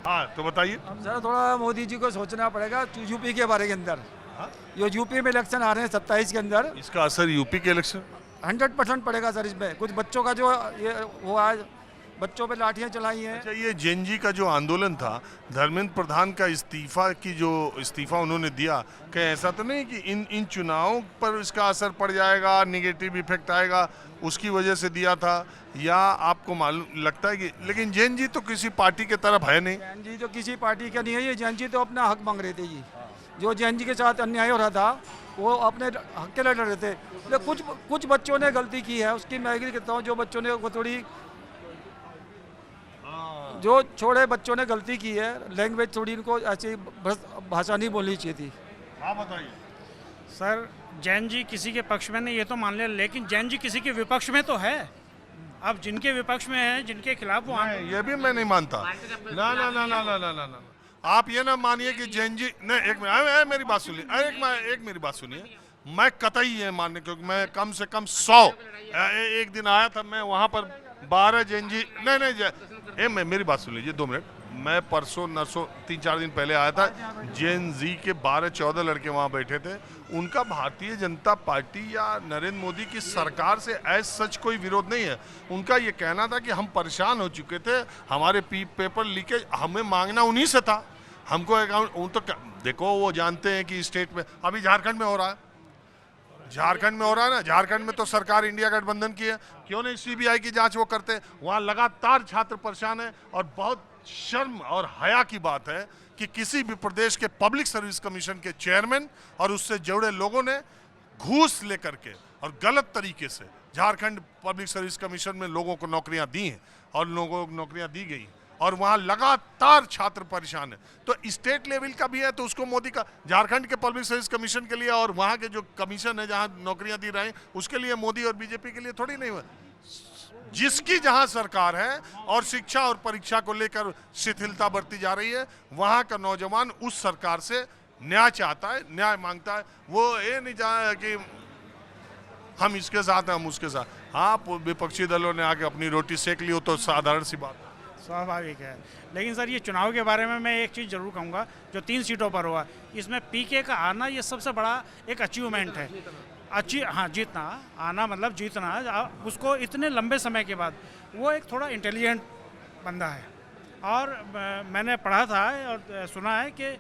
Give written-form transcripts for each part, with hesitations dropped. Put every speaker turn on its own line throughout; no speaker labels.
हाँ तो बताइए।
अब सर थोड़ा मोदी जी को सोचना पड़ेगा यूपी के बारे के अंदर। ये यूपी में इलेक्शन आ रहे हैं 27 के अंदर,
इसका असर यूपी के इलेक्शन
100% पड़ेगा सर इसमें। कुछ बच्चों का जो ये वो आज बच्चों पे लाठियां चलाई हैं।
अच्छा, ये जेएनजी का जो आंदोलन था, धर्मेंद्र प्रधान का इस्तीफा उन्होंने दिया, क्या ऐसा तो नहीं कि इन चुनावों पर इसका असर पड़ जाएगा, निगेटिव इफेक्ट आएगा, उसकी वजह से दिया था, या आपको मालूम लगता है कि? लेकिन जेएनजी तो किसी पार्टी के तरफ है नहीं।
जैन जी तो किसी पार्टी का नहीं है, ये जैन जी तो अपना हक मांग रहे थे जी। जो जैन जी के साथ अन्याय हो रहा था वो अपने हक के लिए लड़ रहे थे। लेकिन कुछ बच्चों ने गलती की है, उसकी मैं एग्री करता हूँ। जो बच्चों ने वो थोड़ी जो छोटे बच्चों ने गलती की है, लैंग्वेज थोड़ी इनको ऐसी भाषा नहीं बोलनी चाहिए थी।
हाँ बताइए।
सर जैन जी किसी के पक्ष में नहीं, ये तो मान ले, लेकिन जैन जी किसी के विपक्ष में तो है। अब जिनके विपक्ष में है, जिनके खिलाफ वो
ये भी मैं नहीं मानता। ना ना ना ना ना ना ना ना, आप ये ना मानिए कि जैन जी ने मेरी बात सुनिए, एक मेरी बात सुनिए। मैं कतई ये मानने, क्योंकि मैं कम से कम 100 एक दिन आया था मैं वहाँ पर 12 जैन जी नहीं मेरी बात सुन लीजिए 2 मिनट। मैं परसों नरसों 3-4 दिन पहले आया था, जेन जी के 12-14 लड़के वहाँ बैठे थे। उनका भारतीय जनता पार्टी या नरेंद्र मोदी की सरकार से ऐसा सच कोई विरोध नहीं है। उनका ये कहना था कि हम परेशान हो चुके थे, हमारे पेपर लीकेज हमें मांगना उन्हीं से था, हमको अकाउंट तो देखो, वो जानते हैं कि स्टेट में अभी झारखंड में हो रहा है, ना, झारखंड में तो सरकार इंडिया गठबंधन की है, क्यों नहीं सीबीआई की जांच वो करते? वहाँ लगातार छात्र परेशान है, और बहुत शर्म और हया की बात है कि किसी भी प्रदेश के पब्लिक सर्विस कमीशन के चेयरमैन और उससे जुड़े लोगों ने घूस लेकर के और गलत तरीके से झारखंड पब्लिक सर्विस कमीशन में लोगों को नौकरियां दी हैं, और लोगों को नौकरियां दी गई, और वहाँ लगातार छात्र परेशान है। तो स्टेट लेवल का भी है, तो उसको मोदी का झारखंड के पब्लिक सर्विस कमीशन के लिए और वहाँ के जो कमीशन है जहाँ नौकरियां दी रहे हैं, उसके लिए मोदी और बीजेपी के लिए थोड़ी नहीं हुआ। जिसकी जहाँ सरकार है और शिक्षा और परीक्षा को लेकर शिथिलता बरती जा रही है, वहाँ का नौजवान उस सरकार से न्याय चाहता है, न्याय मांगता है। वो ये नहीं चाहे कि हम इसके साथ हैं, हम उसके साथ। हाँ, विपक्षी दलों ने आके अपनी रोटी सेक ली हो तो साधारण सी बात है,
स्वाभाविक है। लेकिन सर ये चुनाव के बारे में मैं एक चीज़ जरूर कहूँगा, जो 3 सीटों पर हुआ, इसमें पीके का आना ये सबसे बड़ा एक अचीवमेंट है। हाँ, जीतना, आना मतलब जीतना, उसको इतने लंबे समय के बाद। वो एक थोड़ा इंटेलिजेंट बंदा है, और मैंने पढ़ा था और सुना है कि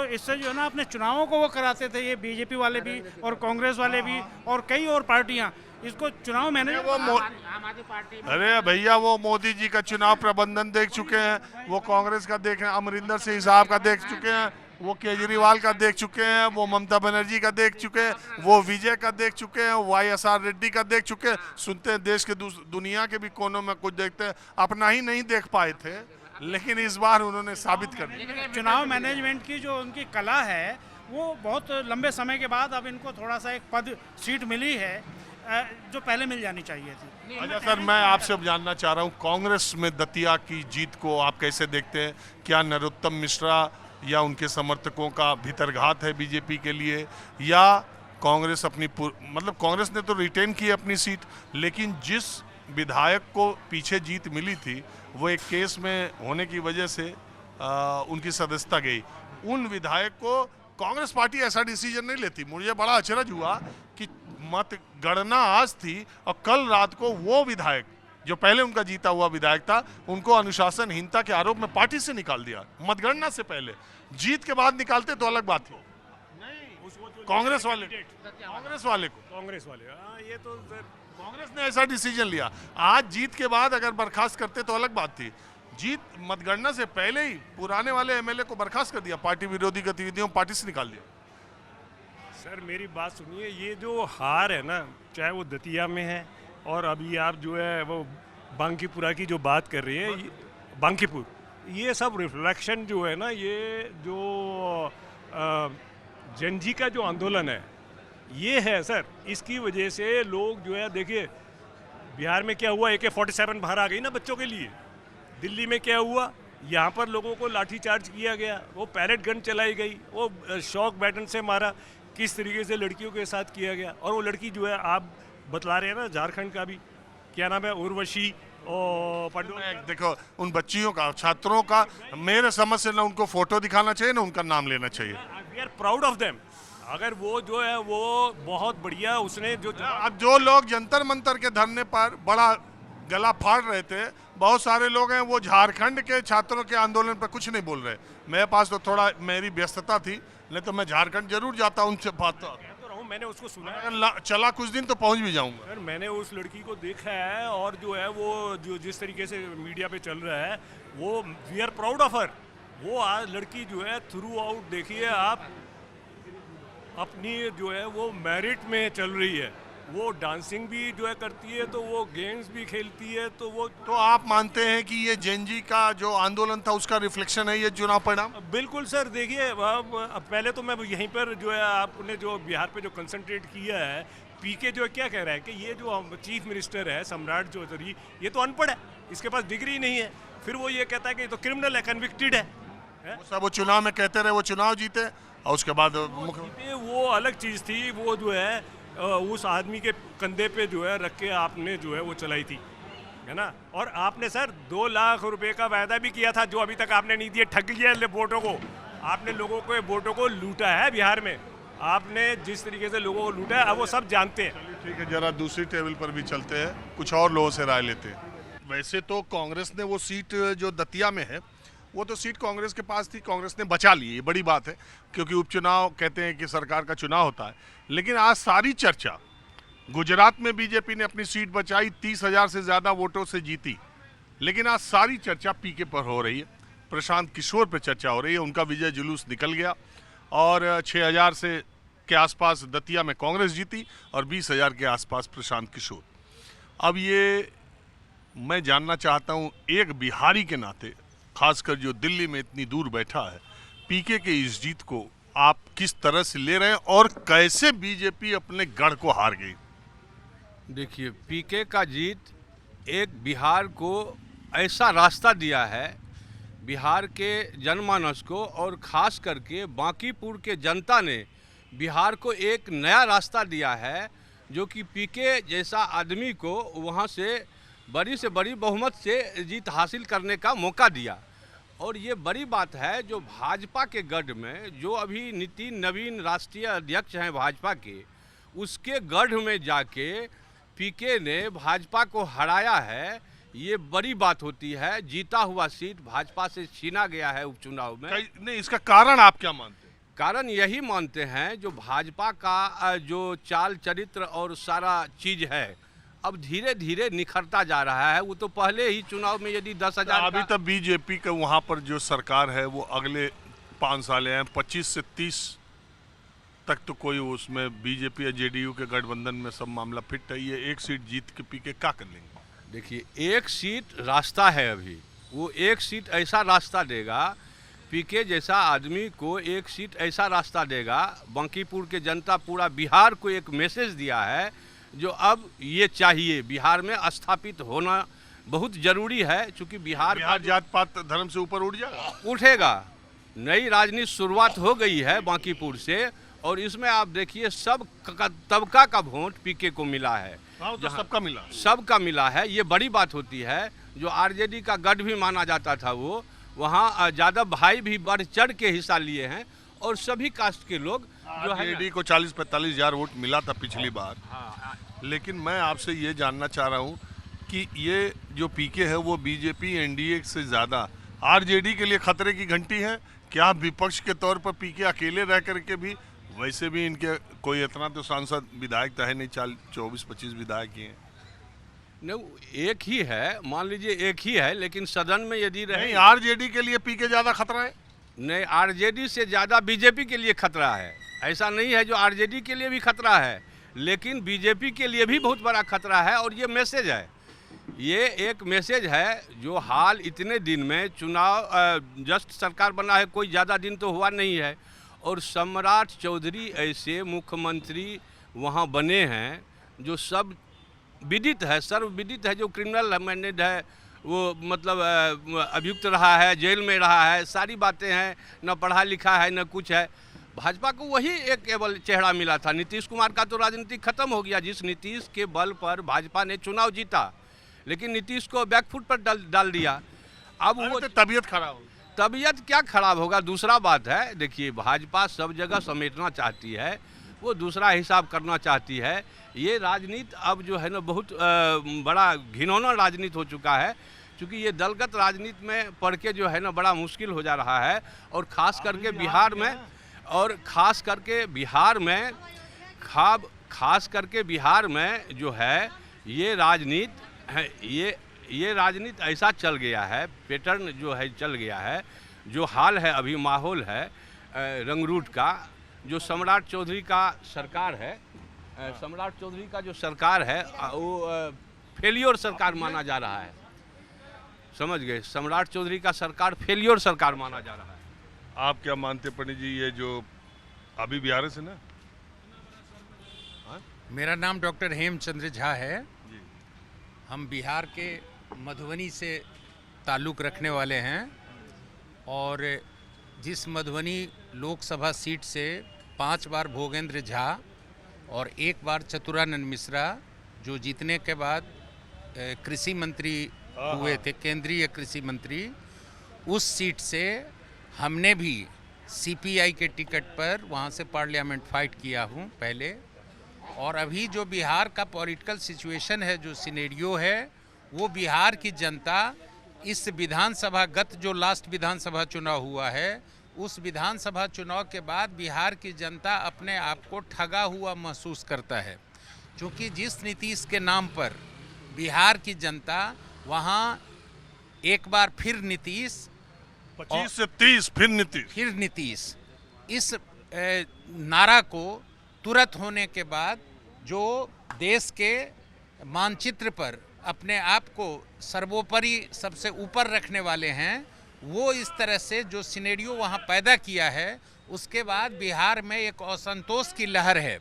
इससे जो है ना, अपने चुनावों को वो कराते थे, ये बीजेपी वाले भी और कांग्रेस वाले भी और कई और पार्टियाँ इसको चुनाव मैंने
अरे भैया, वो मोदी जी का चुनाव प्रबंधन देख चुके हैं, वो कांग्रेस का देख रहे हैं, अमरिंदर सिंह साहब का देख चुके हैं, वो केजरीवाल का देख चुके हैं, वो ममता बनर्जी का देख चुके हैं, वो विजय का देख चुके हैं, YSR रेड्डी का देख चुके हैं। सुनते हैं देश के दुनिया के भी कोनों में कुछ देखते हैं, अपना ही नहीं देख पाए थे, लेकिन इस बार उन्होंने साबित कर दिया।
चुनाव मैनेजमेंट की जो उनकी कला है, वो बहुत लंबे समय के बाद अब इनको थोड़ा सा एक पद सीट मिली है, जो पहले मिल जानी चाहिए थी।
अच्छा सर, मैं आपसे जानना चाह रहा हूँ, कांग्रेस में दतिया की जीत को आप कैसे देखते हैं? क्या नरोत्तम मिश्रा या उनके समर्थकों का भीतरघात है बीजेपी के लिए, या कांग्रेस अपनी मतलब कांग्रेस ने तो रिटेन की अपनी सीट, लेकिन जिस विधायक को पीछे जीत मिली थी, वो एक केस में होने की वजह से उनकी सदस्यता गई। उन विधायक को कांग्रेस पार्टी ऐसा डिसीजन नहीं लेती। मुझे बड़ा अचरज हुआ कि मतगणना आज थी और कल रात को वो विधायक जो पहले उनका जीता हुआ विधायक था, उनको अनुशासनहीनता के आरोप में पार्टी से निकाल दिया। मतगणना से पहले, जीत के बाद निकालते तो अलग बात थी। कांग्रेस वाले
ये तो
कांग्रेस ने ऐसा डिसीजन लिया। आज जीत के बाद अगर बर्खास्त करते तो अलग बात थी। जीत मतगणना से पहले ही पुराने वाले एमएलए को बर्खास्त कर दिया, पार्टी विरोधी गतिविधियों पार्टी से निकाल दिया।
सर मेरी बात सुनिए, ये जो हार है ना, चाहे वो दतिया में है और अभी आप जो है वो बांकीपुरा की जो बात कर रही है, बांकीपुर, ये सब रिफ्लेक्शन जो है ना, ये जो जन जी का जो आंदोलन है ये है सर। इसकी वजह से लोग जो है, देखिए बिहार में क्या हुआ, AK-47 बाहर आ गई ना बच्चों के लिए। दिल्ली में क्या हुआ, यहाँ पर लोगों को लाठीचार्ज किया गया, वो पैलेट गन चलाई गई, वो शॉक बैटन से मारा, किस तरीके से लड़कियों के साथ किया गया। और वो लड़की जो है, आप बतला रहे हैं ना, झारखंड का भी क्या नाम है, उर्वशी, और पंडो
देखो उन बच्चियों का, छात्रों का, मेरे समझ से ना उनको फोटो दिखाना चाहिए ना उनका नाम लेना चाहिए।
We are proud of them. अगर वो जो है वो बहुत बढ़िया उसने जो
अब जो लोग जंतर मंतर के धरने पर बड़ा गला फाड़ रहे थे, बहुत सारे लोग हैं वो झारखंड के छात्रों के आंदोलन पर कुछ नहीं बोल रहे। मेरे पास तो थोड़ा मेरी व्यस्तता थी, नहीं तो मैं झारखंड जरूर जाता, उनसे बात
तो रहूं, मैंने उसको सुना है।
अगर चला कुछ दिन तो पहुंच भी जाऊंगा।
सर मैंने उस लड़की को देखा है और जो है वो जो जिस तरीके से मीडिया पे चल रहा है वो we are proud of her. वो आज लड़की जो है थ्रू आउट देखिए आप अपनी जो है वो मेरिट में चल रही है। वो डांसिंग भी जो है करती है, तो वो गेम्स भी खेलती है, तो वो
तो आप मानते हैं कि ये जेनजी का जो आंदोलन था उसका रिफ्लेक्शन है ये चुनाव परिणाम?
बिल्कुल सर। देखिए अब पहले तो मैं यहीं पर जो है आपने जो बिहार पे जो कंसंट्रेट किया है, पीके जो है क्या कह रहा है कि ये जो चीफ मिनिस्टर है सम्राट चौधरी ये तो अनपढ़ है, इसके पास डिग्री नहीं है। फिर वो ये कहता है कि ये तो क्रिमिनल है, कन्विक्टेड है।
सब वो चुनाव में कहते रहे, वो चुनाव जीते और उसके बाद
वो अलग चीज़ थी। वो जो है उस आदमी के कंधे पे जो है रख के आपने जो है वो चलाई थी, है ना। और आपने सर 2 लाख रुपए का वायदा भी किया था जो अभी तक आपने नहीं दिए। ठग लिया वोटों को, आपने लोगों को वोटों को लूटा है बिहार में। आपने जिस तरीके से लोगों को लूटा है अब वो सब जानते हैं।
ठीक है, जरा दूसरी टेबल पर भी चलते हैं, कुछ और लोगों से राय लेते हैं। वैसे तो कांग्रेस ने वो सीट जो दतिया में है वो तो सीट कांग्रेस के पास थी, कांग्रेस ने बचा ली, ये बड़ी बात है क्योंकि उपचुनाव कहते हैं कि सरकार का चुनाव होता है। लेकिन आज सारी चर्चा गुजरात में बीजेपी ने अपनी सीट बचाई, 30,000 से ज़्यादा वोटों से जीती, लेकिन आज सारी चर्चा पीके पर हो रही है। प्रशांत किशोर पर चर्चा हो रही है, उनका विजय जुलूस निकल गया और 6,000 से के आसपास दतिया में कांग्रेस जीती और 20,000 के आसपास प्रशांत किशोर। अब ये मैं जानना चाहता हूँ एक बिहारी के नाते, खासकर जो दिल्ली में इतनी दूर बैठा है, पीके के इस जीत को आप किस तरह से ले रहे हैं और कैसे बीजेपी अपने गढ़ को हार गई?
देखिए, पीके का जीत एक बिहार को ऐसा रास्ता दिया है, बिहार के जनमानस को, और ख़ास करके बांकीपुर के जनता ने बिहार को एक नया रास्ता दिया है जो कि पीके जैसा आदमी को वहाँ से बड़ी बहुमत से जीत हासिल करने का मौका दिया। और ये बड़ी बात है जो भाजपा के गढ़ में जो अभी नितिन नवीन राष्ट्रीय अध्यक्ष हैं भाजपा के, उसके गढ़ में जाके पीके ने भाजपा को हराया है। ये बड़ी बात होती है। जीता हुआ सीट भाजपा से छीना गया है उपचुनाव में।
नहीं, इसका कारण आप क्या मानते हैं?
कारण यही मानते हैं जो भाजपा का जो चाल चरित्र और सारा चीज़ है अब धीरे धीरे निखरता जा रहा है। वो तो पहले ही चुनाव में यदि 10,000
अभी तक बीजेपी का वहाँ पर जो सरकार है वो अगले 5 साल हैं, 25 से 30 तक तो कोई उसमें बीजेपी या जेडीयू के गठबंधन में सब मामला फिट है। ये एक सीट जीत के पीके क्या कर लेंगे?
देखिए, एक सीट रास्ता है अभी, वो एक सीट ऐसा रास्ता देगा, पीके जैसा आदमी को एक सीट ऐसा रास्ता देगा। बांकीपुर के जनता पूरा बिहार को एक मैसेज दिया है जो अब ये चाहिए, बिहार में स्थापित होना बहुत ज़रूरी है। चूँकि बिहार
जात पात धर्म से ऊपर
उठेगा। नई राजनीति शुरुआत हो गई है बांकीपुर से, और इसमें आप देखिए सब तबका का वोट पीके को मिला है।
तो
सबका मिला है। ये बड़ी बात होती है। जो आरजेडी का गढ़ भी माना जाता था वो वहाँ यादव भाई भी बढ़ चढ़ के हिस्सा लिए हैं और सभी कास्ट के लोग जो है
आरजेडी को 40-45 हज़ार वोट मिला था पिछली बार। लेकिन मैं आपसे ये जानना चाह रहा हूँ कि ये जो पीके है वो बीजेपी एनडीए से ज़्यादा आरजेडी के लिए खतरे की घंटी है क्या? विपक्ष के तौर पर पीके अकेले रह करके भी, वैसे भी इनके कोई इतना तो सांसद विधायक तो है नहीं, 24-25 विधायक ही हैं।
नहीं, एक ही है, मान लीजिए एक ही है, लेकिन सदन में यदि रहे।
आरजेडी के लिए पीके ज़्यादा खतरा है?
नहीं, आरजेडी से ज़्यादा बीजेपी के लिए खतरा है। ऐसा नहीं है, जो आरजेडी के लिए भी खतरा है, लेकिन बीजेपी के लिए भी बहुत बड़ा खतरा है। और ये मैसेज है, ये एक मैसेज है जो हाल इतने दिन में चुनाव जस्ट सरकार बना है, कोई ज़्यादा दिन तो हुआ नहीं है, और सम्राट चौधरी ऐसे मुख्यमंत्री वहाँ बने हैं जो सब विदित है, सर्वविदित है, जो क्रिमिनल मैंडेट है, वो मतलब अभियुक्त रहा है, जेल में रहा है, सारी बातें हैं, न पढ़ा लिखा है न कुछ है। भाजपा को वही एक केवल चेहरा मिला था। नीतीश कुमार का तो राजनीति खत्म हो गया, जिस नीतीश के बल पर भाजपा ने चुनाव जीता, लेकिन नीतीश को बैकफुट पर डाल दिया। अब वो
तो तबीयत खराब हो,
तबीयत क्या खराब होगा, दूसरा बात है। देखिए, भाजपा सब जगह समेटना चाहती है, वो दूसरा हिसाब करना चाहती है। ये राजनीति अब जो है ना बहुत बड़ा घिनौना राजनीति हो चुका है, क्योंकि ये दलगत राजनीति में पढ़ के जो है ना बड़ा मुश्किल हो जा रहा है। और ख़ास करके बिहार में जो है ये राजनीति है, ये राजनीति ऐसा चल गया है, पैटर्न जो है चल गया है, जो हाल है अभी माहौल है रंगरूट का। जो सम्राट चौधरी का सरकार है, सम्राट चौधरी का जो सरकार है वो फेलियर सरकार माना जा रहा है, समझ गए। सम्राट चौधरी का सरकार फेलियर सरकार माना जा रहा है।
आप क्या मानते पंडित जी, ये जो अभी बिहार से ना?
मेरा नाम डॉक्टर हेमचंद्र झा है। हम बिहार के मधुबनी से ताल्लुक़ रखने वाले हैं और जिस मधुबनी लोकसभा सीट से 5 बार भोगेंद्र झा और 1 बार चतुरानंद मिश्रा जो जीतने के बाद कृषि मंत्री हुए थे, केंद्रीय कृषि मंत्री, उस सीट से हमने भी सीपीआई के टिकट पर वहाँ से पार्लियामेंट फाइट किया हूँ पहले। और अभी जो बिहार का पॉलिटिकल सिचुएशन है, जो सिनेरियो है, वो बिहार की जनता इस विधानसभा जो लास्ट विधानसभा चुनाव हुआ है, उस विधानसभा चुनाव के बाद बिहार की जनता अपने आप को ठगा हुआ महसूस करता है। क्योंकि जिस नीतीश के नाम पर बिहार की जनता वहाँ एक बार फिर नीतीश
25 से 30 फिर नीतीश
इस नारा को तुरंत होने के बाद जो देश के मानचित्र पर अपने आप को सर्वोपरि सबसे ऊपर रखने वाले हैं, वो इस तरह से जो सिनेरियो वहाँ पैदा किया है, उसके बाद बिहार में एक असंतोष की लहर है।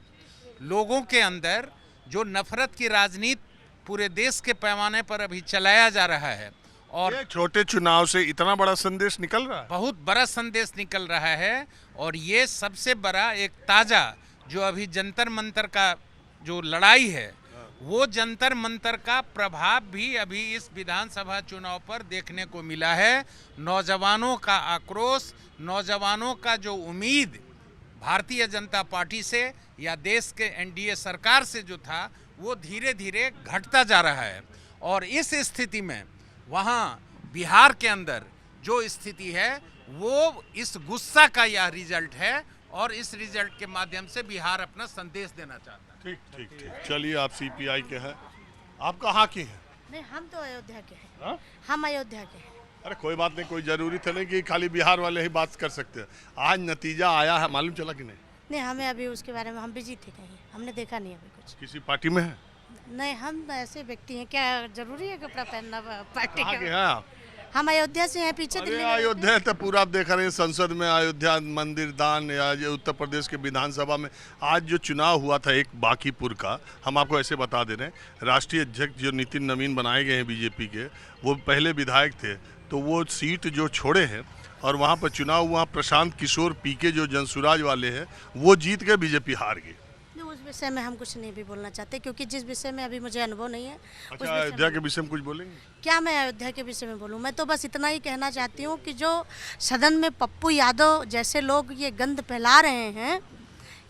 लोगों के अंदर जो नफरत की राजनीति पूरे देश के पैमाने पर अभी चलाया जा रहा है और
ये छोटे चुनाव से इतना बड़ा संदेश निकल रहा है,
बहुत बड़ा संदेश निकल रहा है। और ये सबसे बड़ा एक ताज़ा जो अभी जंतर मंतर का जो लड़ाई है, वो जंतर मंतर का प्रभाव भी अभी इस विधानसभा चुनाव पर देखने को मिला है। नौजवानों का आक्रोश, नौजवानों का जो उम्मीद भारतीय जनता पार्टी से या देश के एनडीए सरकार से जो था, वो धीरे धीरे घटता जा रहा है। और इस स्थिति में वहाँ बिहार के अंदर जो स्थिति है, वो इस गुस्सा का यह रिजल्ट है और इस रिजल्ट के माध्यम से बिहार अपना संदेश देना चाहता है।
ठीक ठीक ठीक। चलिए, आप सीपीआई के हैं, आप कहाँ की हैं?
नहीं, हम तो अयोध्या के हैं।
हाँ?
हम अयोध्या के हैं।
अरे कोई बात नहीं, कोई जरूरी था नहीं कि खाली बिहार वाले ही बात कर सकते हैं। आज नतीजा आया है, मालूम चला कि नहीं?
नहीं, हमें अभी उसके बारे में हम बिजी थे, कहीं हमने देखा नहीं अभी कुछ।
किसी पार्टी में है?
नहीं, हम ऐसे व्यक्ति हैं, क्या जरूरी है कपड़ा पहनना पार्टी
कहाँ के
का?
हैं आप?
हम अयोध्या से हैं, पीछे
अरे
दिल्ली में।
अयोध्या तो पूरा आप देख रहे हैं, संसद में अयोध्या मंदिर दान, या ये उत्तर प्रदेश के विधानसभा में आज जो चुनाव हुआ था एक बांकीपुर का, हम आपको ऐसे बता दे रहे हैं, राष्ट्रीय अध्यक्ष जो नितिन नवीन बनाए गए हैं बीजेपी के, वो पहले विधायक थे, तो वो सीट जो छोड़े हैं और वहाँ पर चुनाव हुआ, प्रशांत किशोर पीके जो जनसुराज वाले हैं, वो जीत के बीजेपी हार गई।
उस विषय में हम कुछ नहीं भी बोलना चाहते, क्योंकि जिस विषय में अभी मुझे अनुभव नहीं है।
अच्छा, अयोध्या के विषय में कुछ बोलेंगे?
क्या मैं अयोध्या के विषय में बोलूं? मैं तो बस इतना ही कहना चाहती हूं कि जो सदन में पप्पू यादव जैसे लोग ये गंद फैला रहे हैं,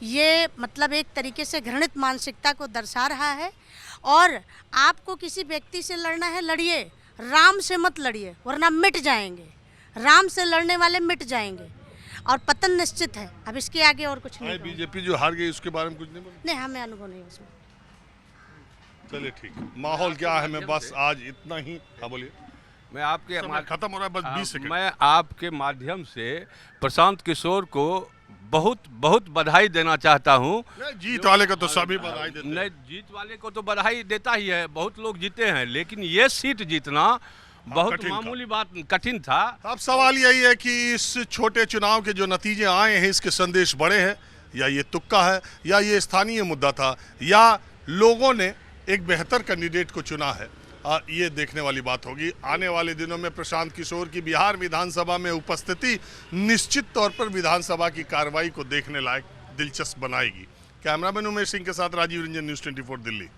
ये मतलब एक तरीके से घृणित मानसिकता को दर्शा रहा है। और आपको किसी व्यक्ति से लड़ना है, लड़िए, राम से मत लड़िए, वरना मिट जाएंगे। राम से लड़ने वाले मिट जाएंगे और पतन निश्चित है। अब इसके आगे और कुछ नहीं।
बीजेपी जो हार गई उसके बारे में कुछ नहीं बोले?
नहीं, हमें अनुभव नहीं उसमें।
चलिए ठीक है। माहौल क्या है, मैं बस आज इतना ही। हाँ बोलिए।
मैं आपके
खत्म हो रहा है, बस 20 सेकंड।
मैं आपके माध्यम से प्रशांत किशोर को बहुत बहुत बधाई देना चाहता हूँ।
जीत वाले को तो सभी बधाई देते हैं।
नहीं, जीत वाले को तो बधाई देता ही है, बहुत लोग जीते हैं, लेकिन ये सीट जीतना बहुत मामूली बात, कठिन था।
अब सवाल यही है कि इस छोटे चुनाव के जो नतीजे आए हैं, इसके संदेश बड़े हैं, या ये तुक्का है, या ये स्थानीय मुद्दा था, या लोगों ने एक बेहतर कैंडिडेट को चुना है, ये देखने वाली बात होगी। आने वाले दिनों में प्रशांत किशोर की बिहार विधानसभा में उपस्थिति निश्चित तौर पर विधानसभा की कार्रवाई को देखने लायक दिलचस्प बनाएगी। कैमरामैन उमेश सिंह के साथ राजीव रंजन, न्यूज़ 24 दिल्ली।